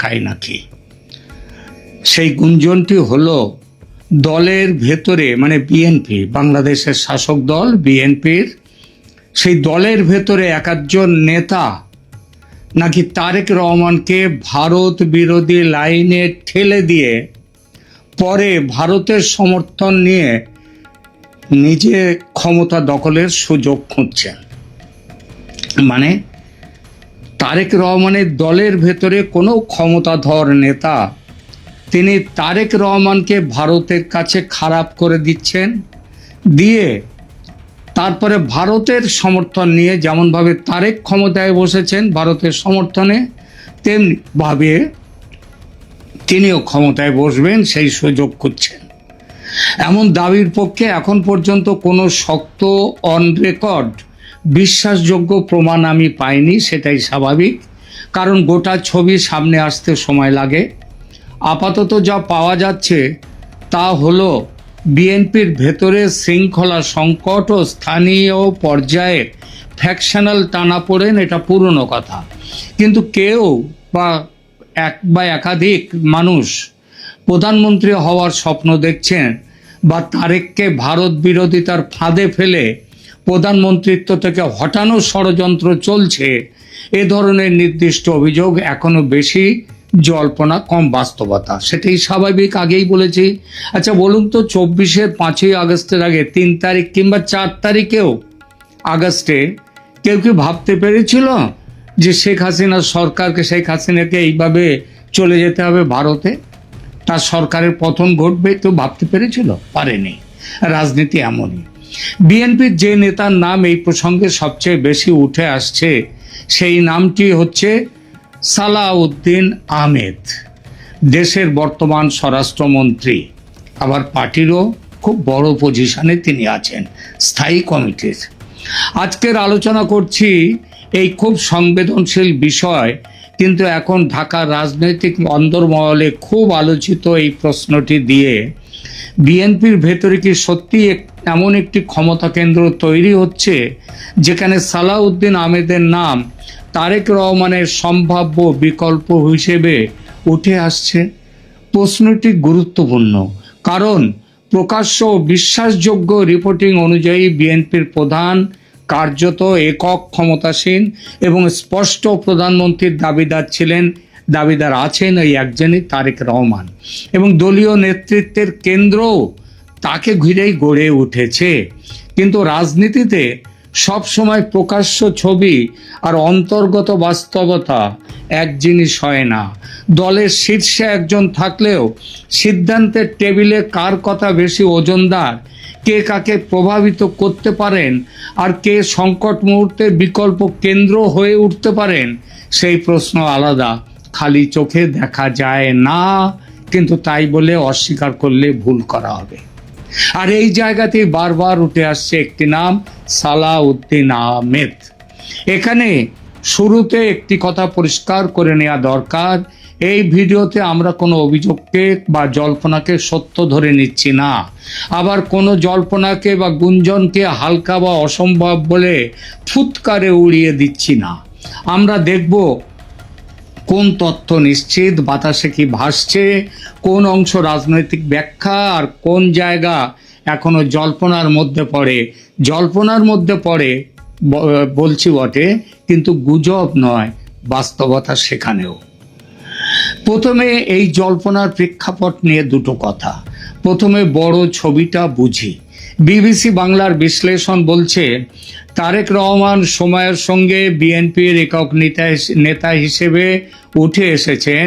খায় নাকি। সেই গুঞ্জনটি হলো দলের ভেতরে, মানে বিএনপি, বাংলাদেশের শাসক দল বিএনপির, সেই দলের ভেতরে একজন নেতা নাকি তারেক রহমানকে ভারত বিরোধী লাইনে ঠেলে দিয়ে পরে ভারতের সমর্থন নিয়ে নিজে ক্ষমতা দখলের সুযোগ খুঁজছেন। মানে তারেক রহমানের দলের ভেতরে কোনো ক্ষমতাধর নেতা তিনি তারেক রহমানকে ভারতের কাছে খারাপ করে দিচ্ছেন, দিয়ে তারপরে ভারতের সমর্থন নিয়ে, যেমনভাবে তারেক ক্ষমতায় বসেছেন ভারতের সমর্থনে, তেমনিভাবে তিনিও ক্ষমতায় বসবেন সেই সুযোগ খুঁজছেন। এমন দাবির পক্ষে এখন পর্যন্ত কোনো শক্ত অন রেকর্ড বিশ্বাসযোগ্য প্রমাণ আমি পাইনি। সেটাই স্বাভাবিক, কারণ গোটা ছবি সামনে আসতে সময় লাগে। আপাতত যা পাওয়া যাচ্ছে তা হলো বিএনপির ভেতরে শৃঙ্খলা সংকট ও স্থানীয় পর্যায়ে ফ্যাকশনাল টানাপোড়েন, এটা পুরনো কথা। কিন্তু কেউ বা একাধিক মানুষ প্রধানমন্ত্রী হওয়ার স্বপ্ন দেখছেন বা তারেককে ভারত বিরোধিতার ফাঁদে ফেলে প্রধানমন্ত্রিত্ব থেকে হটানোর ষড়যন্ত্র চলছে, এ ধরনের নির্দিষ্ট অভিযোগ এখনো বেশি জল্পনা, কম বাস্তবতা। সেটাই স্বাভাবিক, আগেই বলেছি। আচ্ছা বলুন তো, 5ই আগস্টের আগে 3 তারিখ কিংবা 4 তারিখেও আগস্টে কেউ কি ভাবতে পেরেছিল যে শেখ হাসিনাকে এইভাবে চলে যেতে হবে ভারতে, তার সরকারের পতন ঘটবে? কেউ ভাবতে পেরেছিল? পারেনি। রাজনীতি এমনই। বিএনপির যে নেতার নাম এই প্রসঙ্গে সবচেয়ে বেশি উঠে আসছে সেই নামটি হচ্ছে সালাউদ্দিন আহমেদ, দেশের বর্তমান স্বরাষ্ট্রমন্ত্রী। আবার পার্টিরও খুব বড় পজিশনে তিনি আছেন, স্থায়ী কমিটির। আজকের আলোচনা করছি এই খুব সংবেদনশীল বিষয়, কিন্তু এখন ঢাকার রাজনৈতিক অন্দরমহলে খুব আলোচিত এই প্রশ্নটি দিয়ে, বিএনপির ভেতরে কি সত্যি এমন একটি ক্ষমতা কেন্দ্র তৈরি হচ্ছে যেখানে সালাউদ্দিন আহমেদের নাম তারেক রহমানের সম্ভাব্য বিকল্প হিসেবে উঠে আসছে? প্রশ্নটি গুরুত্বপূর্ণ, কারণ প্রকাশ্য বিশ্বাসযোগ্য রিপোর্টিং অনুযায়ী বিএনপির প্রধান কার্যত একক ক্ষমতাসীন এবং স্পষ্ট প্রধানমন্ত্রীর দাবিদার আছেন ওই একজনই, তারেক রহমান, এবং দলীয় নেতৃত্বের কেন্দ্রও তাকে ঘিরেই গড়ে উঠেছে। কিন্তু রাজনীতিতে সব সময় প্রকাশ্য ছবি আর অন্তর্গত বাস্তবতা এক জিনিস হয় না। দলের শীর্ষে একজন থাকলেও সিদ্ধান্তের টেবিলে কার কথা বেশি ওজনদার, কে কাকে প্রভাবিত করতে পারেন আর কে সংকট মুহূর্তে বিকল্প কেন্দ্র হয়ে উঠতে পারেন, সেই প্রশ্ন আলাদা, খালি চোখে দেখা যায় না। কিন্তু তাই বলে অস্বীকার করলে ভুল করা হবে। আর এই জায়গাতেই বারবার উঠে আসছে একটি নাম, সালাউদ্দিন আহমেদ। এখানে শুরুতে একটি কথা পরিষ্কার করে নেওয়া দরকার, এই ভিডিওতে আমরা কোনো অভিযোগকে বা জল্পনাকে সত্য ধরে নিচ্ছি না, আবার কোনো জল্পনাকে বা গুঞ্জনকে হালকা বা অসম্ভব বলে ফুৎকারে উড়িয়ে দিচ্ছি না। আমরা দেখব কোন তথ্য নিশ্চিত, বাতাসে কি ভাসছে, কোন অংশ রাজনৈতিক ব্যাখ্যা আর কোন জায়গা এখনো জল্পনার মধ্যে পড়ে বলছি বটে, কিন্তু গুজব নয়, বাস্তবতা সেখানেও। প্রথমে এই জল্পনার প্রেক্ষাপট নিয়ে দুটো কথা। প্রথমে বড় ছবিটা বুঝি। বিবিসি বাংলার বিশ্লেষণ বলছে, তারেক রহমান সময়ের সঙ্গে বিএনপির একক নেতা হিসেবে উঠে এসেছেন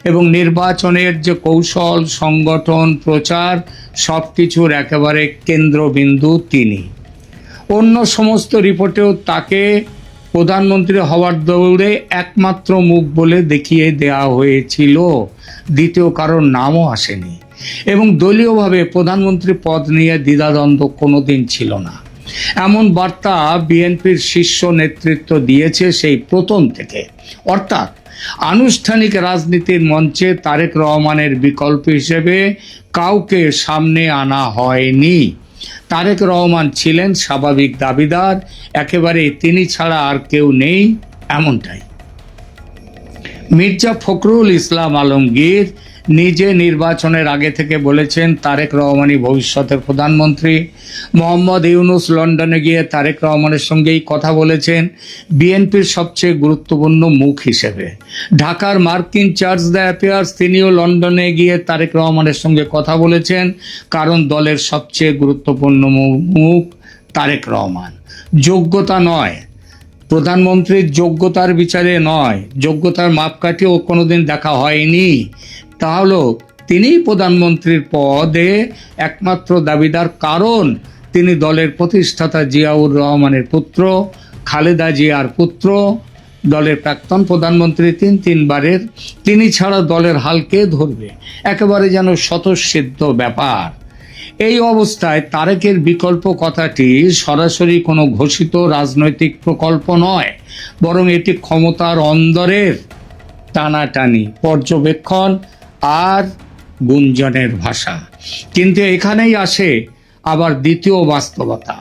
এবং নির্বাচনের যে কৌশল, সংগঠন, প্রচার সব কিছুর একেবারে কেন্দ্রবিন্দু তিনি। অন্য সমস্ত রিপোর্টেও তাকে প্রধানমন্ত্রী হওয়ার দৌড়ে একমাত্র মুখ বলে দেখিয়ে দেওয়া হয়েছিল, দ্বিতীয় কারোর নামও আসেনি, এবং দলীয়ভাবে প্রধানমন্ত্রী পদ নিয়ে দ্বিধাদ্বন্দ্ব কোনোদিন ছিল না। এমন বার্তা বিএনপির শীর্ষ নেতৃত্ব দিয়েছে সেই প্রথম থেকে। অর্থাৎ আনুষ্ঠানিক রাজনীতির মঞ্চে তারেক রহমানের বিকল্প হিসেবে কাউকে সামনে আনা হয়নি। তারেক রহমান ছিলেন স্বাভাবিক দাবিদার, একেবারে তিনি ছাড়া আর কেউ নেই, এমনটাই। মির্জা ফখরুল ইসলাম আলমগীর নিজে নির্বাচনের আগে থেকে বলেছেন তারেক রহমানই ভবিষ্যতের প্রধানমন্ত্রী। মোহাম্মদ ইউনুস লন্ডনে গিয়ে তারেক রহমানের সঙ্গেই কথা বলেছেন বিএনপির সবচেয়ে গুরুত্বপূর্ণ মুখ হিসেবে। ঢাকার মার্কিন চার্জ দ্য অ্যাফেয়ার্স তিনিও লন্ডনে গিয়ে তারেক রহমানের সঙ্গে কথা বলেছেন, কারণ দলের সবচেয়ে গুরুত্বপূর্ণ মুখ তারেক রহমান। যোগ্যতা নয়, প্রধানমন্ত্রীর যোগ্যতার বিচারে নয়, যোগ্যতার মাপকাঠিও কোনোদিন দেখা হয়নি। তাহলে তিনিই প্রধানমন্ত্রীর পদে একমাত্র দাবিদার, কারণ তিনি দলের প্রতিষ্ঠাতা জিয়াউর রহমানের পুত্র, খালেদা জিয়ার পুত্র, দলের প্রাক্তন প্রধানমন্ত্রী তিনবারের। তিনি ছাড়া দলের হাল কে ধরবে? একেবারে যেন স্বতঃসিদ্ধ ব্যাপার। এই অবস্থায় তারেকের বিকল্প কথাটি সরাসরি কোনো ঘোষিত রাজনৈতিক প্রকল্প নয়, বরং এটি ক্ষমতার অন্দরের টানাটানি, পর্যবেক্ষণ আর গুঞ্জনের ভাষা। কিন্তু এখানেই আসে আবার দ্বিতীয় বাস্তবতা।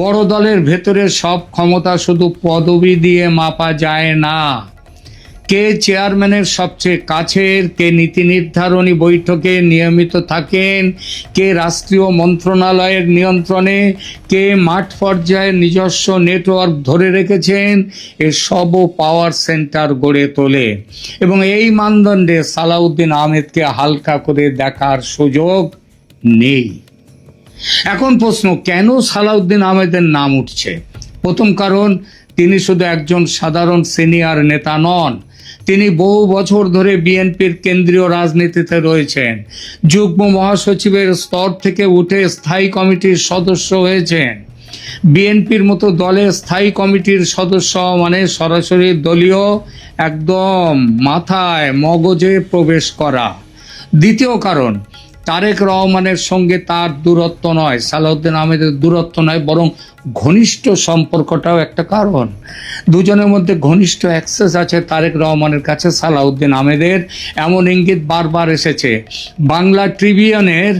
বড় দলের ভেতরে সব ক্ষমতা শুধু পদবি দিয়ে মাপা যায় না। কে চেয়ারম্যানের সবচেয়ে কাছের, কে নীতি নির্ধারণী বৈঠকে নিয়মিত থাকেন, কে রাষ্ট্রীয় মন্ত্রণালয়ের নিয়ন্ত্রণে, কে মাঠ পর্যায়ে নিজস্ব নেটওয়ার্ক ধরে রেখেছেন, এসবও পাওয়ার সেন্টার গড়ে তোলে। এবং এই মানদণ্ডে সালাউদ্দিন আহমেদকে হালকা করে দেখার সুযোগ নেই। এখন প্রশ্ন, কেন সালাউদ্দিন আহমেদের নাম উঠছে? প্রথম কারণ, তিনি শুধু একজন সাধারণ সিনিয়র নেতা নন, তিনি বহু বছর ধরে বিএনপির কেন্দ্রীয় রাজনীতিতে রয়েছেন। যুগ্ম মহাসচিবের স্তর থেকে উঠে স্থায়ী কমিটির সদস্য হয়েছেন। বিএনপির মতো দলের স্থায়ী কমিটির সদস্য মানে সরাসরি দলীয় একদম মাথায় মগজে প্রবেশ করা। দ্বিতীয় কারণ, তারেক রহমানের সঙ্গে তার দূরত্ব নয়, সালাউদ্দিন আহমেদের দূরত্ব নয়, বরং ঘনিষ্ঠ সম্পর্কটাও একটা কারণ। দুজনের মধ্যে ঘনিষ্ঠ অ্যাক্সেস আছে তারেক রহমানের কাছে সালাউদ্দিন আহমেদের, এমন ইঙ্গিত বারবার এসেছে। বাংলা ট্রিবিউনের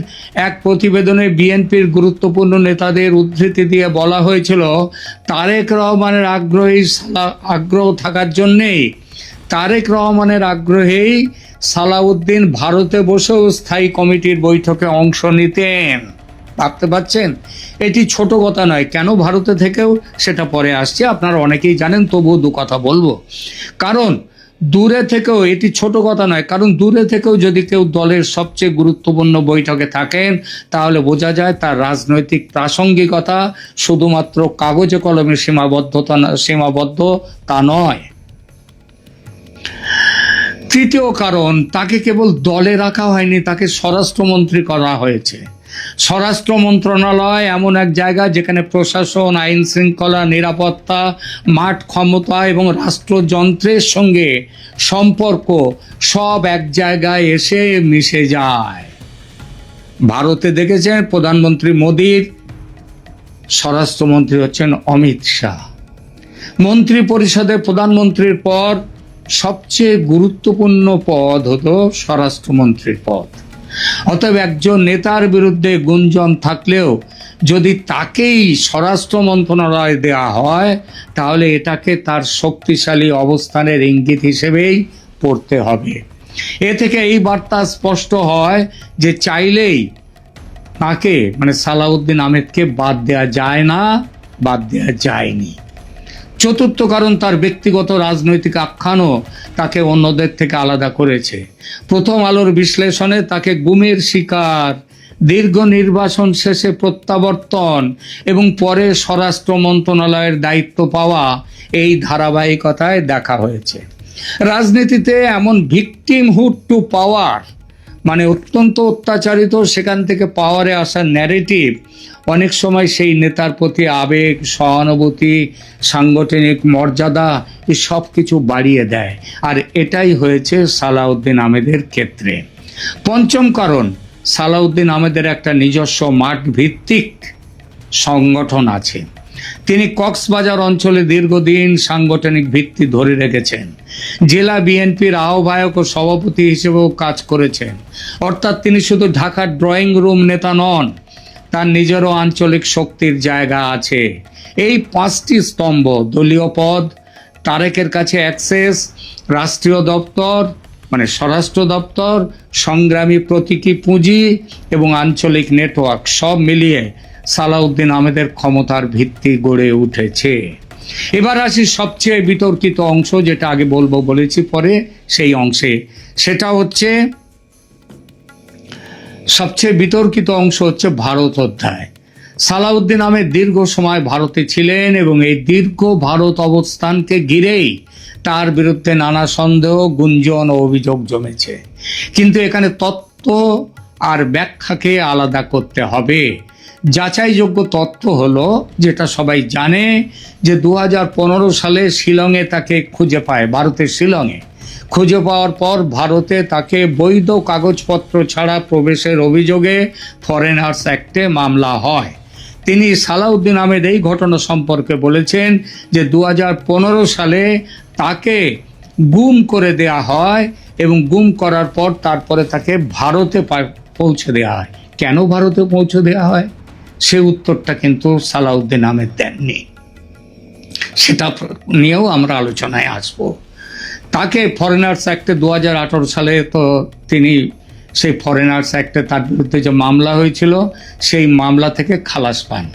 এক প্রতিবেদনে বিএনপির গুরুত্বপূর্ণ নেতাদের উদ্ধৃতি দিয়ে বলা হয়েছিল, তারেক রহমানের আগ্রহ থাকার জন্যেই সালাউদ্দিন ভারতে বসেও স্থায়ী কমিটির বৈঠকে অংশ নিতেন। ভাবতে পারছেন? এটি ছোট কথা নয়। কেন ভারতে থেকেও, সেটা পরে আসছে, আপনারা অনেকেই জানেন, তবুও দু কথা বলবো। কারণ দূরে থেকেও, এটি ছোট কথা নয়, কারণ দূরে থেকেও যদি কেউ দলের সবচেয়ে গুরুত্বপূর্ণ বৈঠকে থাকেন, তাহলে বোঝা যায় তার রাজনৈতিক প্রাসঙ্গিকতা শুধুমাত্র কাগজে কলমে সীমাবদ্ধ তা নয়। তৃতীয় কারণ, তাকে কেবল দলে রাখা হয়নি, তাকে স্বরাষ্ট্রমন্ত্রী করা হয়েছে। স্বরাষ্ট্র মন্ত্রণালয় এমন এক জায়গা যেখানে প্রশাসন, আইন শৃঙ্খলা, নিরাপত্তা, মাঠ ক্ষমতা এবং রাষ্ট্রযন্ত্রের সঙ্গে সম্পর্ক সব এক জায়গায় এসে মিশে যায়। ভারতে দেখেছেন প্রধানমন্ত্রী মোদির স্বরাষ্ট্রমন্ত্রী হচ্ছেন অমিত শাহ। মন্ত্রী পরিষদে প্রধানমন্ত্রীর পর সবচেয়ে গুরুত্বপূর্ণ পদ হতো স্বরাষ্ট্রমন্ত্রীর পদ। অতএব একজন নেতার বিরুদ্ধে গুঞ্জন থাকলেও যদি তাকেই স্বরাষ্ট্র মন্ত্রণালয় দেওয়া হয়, তাহলে এটাকে তার শক্তিশালী অবস্থানের ইঙ্গিত হিসেবেই পড়তে হবে। এ থেকে এই বার্তা স্পষ্ট হয় যে চাইলেই তাকে মানে সালাউদ্দিন আহমেদকে বাদ দেওয়া যায় না, বাদ দেওয়া যায়নি। চতুর্থ কারণ, তার ব্যক্তিগত রাজনৈতিক আখ্যানও তাকে অন্যদের থেকে আলাদা করেছে। প্রথম আলোর বিশ্লেষণে তাকে গুমের শিকার, দীর্ঘ নির্বাচন শেষে প্রত্যাবর্তন এবং পরে স্বরাষ্ট্র মন্ত্রণালয়ের দায়িত্ব পাওয়া, এই ধারাবাহিকতায় দেখা হয়েছে। রাজনীতিতে এমন ভিকটিমহুড টু পাওয়ার মানে অত্যন্ত অত্যাচারিত, সেখান থেকে পাওয়ারে আসার ন্যারেটিভ অনেক সময় সেই নেতার প্রতি আবেগ, সহানুভূতি, সাংগঠনিক মর্যাদা এই সব কিছু বাড়িয়ে দেয়। আর এটাই হয়েছে সালাউদ্দিন আহমেদের ক্ষেত্রে। পঞ্চম কারণ, সালাউদ্দিন আহমেদের একটা নিজস্ব মাঠ ভিত্তিক সংগঠন আছে। তিনি কক্সবাজার অঞ্চলে দীর্ঘদিন সাংগঠনিক ভিত্তি ধরে রেখেছেন। জেলা বিএনপির আহ্বায়ক ও সভাপতি হিসেবেও কাজ করেছেন। অর্থাৎ তিনি শুধু ঢাকার ড্রয়িং রুম নেতা নন, তার নিজেরও আঞ্চলিক শক্তির জায়গা আছে। এই পাঁচটি স্তম্ভ, দলীয় পদ, তারেকের কাছে অ্যাক্সেস, রাষ্ট্রীয় দপ্তর মানে স্বরাষ্ট্র দপ্তর, সংগ্রামী প্রতীকী পুঁজি এবং আঞ্চলিক নেটওয়ার্ক সব মিলিয়ে সালাউদ্দিন আহমেদের ক্ষমতার ভিত্তি গড়ে উঠেছে। এবার আসি সবচেয়ে বিতর্কিত অংশ, যেটা আগে বলবো বলেছি পরে সেই অংশে। সেটা হচ্ছে সবচেয়ে বিতর্কিত অংশ হচ্ছে ভারত অধ্যায়। সালাউদ্দিন আহমেদ দীর্ঘ সময় ভারতে ছিলেন এবং এই দীর্ঘ ভারত অবস্থানকে ঘিরেই তার বিরুদ্ধে নানা সন্দেহ, গুঞ্জন ও অভিযোগ জমেছে। কিন্তু এখানে তত্ত্ব আর ব্যাখ্যাকে আলাদা করতে হবে। যাচাইযোগ্য তথ্য হলো, যেটা সবাই জানে, যে 2015 সালে শিলংয়ে তাকে খুঁজে পায়, ভারতের শিলংয়ে খুঁজে পাওয়ার পর ভারতে তাকে বৈধ কাগজপত্র ছাড়া প্রবেশের অভিযোগে ফরেনার্স অ্যাক্টে মামলা হয়। তিনি সালাউদ্দিন আহমেদ এই ঘটনা সম্পর্কে বলেছেন যে 2015 সালে তাকে গুম করে দেয়া হয় এবং গুম করার পর তারপরে তাকে ভারতে পৌঁছে দেওয়া হয়। কেন ভারতে পৌঁছে দেওয়া হয় সে উত্তরটা কিন্তু সালাউদ্দিন আহমেদ দেননি। সেটা নিয়েও আমরা আলোচনায় আসব। তাকে ফরেনার্স অ্যাক্টে 2018 সালে তো তিনি সেই ফরেনার্স অ্যাক্টে তার বিরুদ্ধে যে মামলা হয়েছিল সেই মামলা থেকে খালাস পান।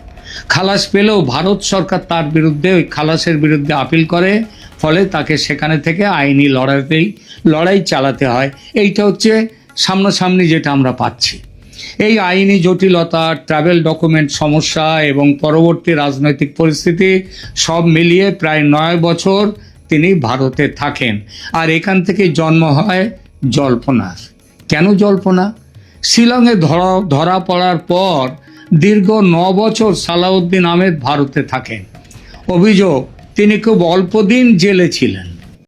খালাস পেলেও ভারত সরকার তার বিরুদ্ধে ওই খালাসের বিরুদ্ধে আপিল করে, ফলে তাকে সেখানে থেকে আইনি লড়াই চালাতে হয়। এইটা হচ্ছে সামনাসামনি যেটা আমরা পাচ্ছি। এই আইনি জটিলতা, ট্রাভেল ডকুমেন্ট সমস্যা এবং পরবর্তী রাজনৈতিক পরিস্থিতি সব মিলিয়ে প্রায় 9 বছর তিনি ভারতে থাকেন। আর এখান থেকে জন্ম হয় জল্পনার। কেন জল্পনা? শিলংয়ে ধরা পড়ার পর দীর্ঘ 9 বছর সালাউদ্দিন আহমেদ ভারতে থাকেন। অভিযোগ, তিনি খুব অল্প দিন জেলে ছিলেন।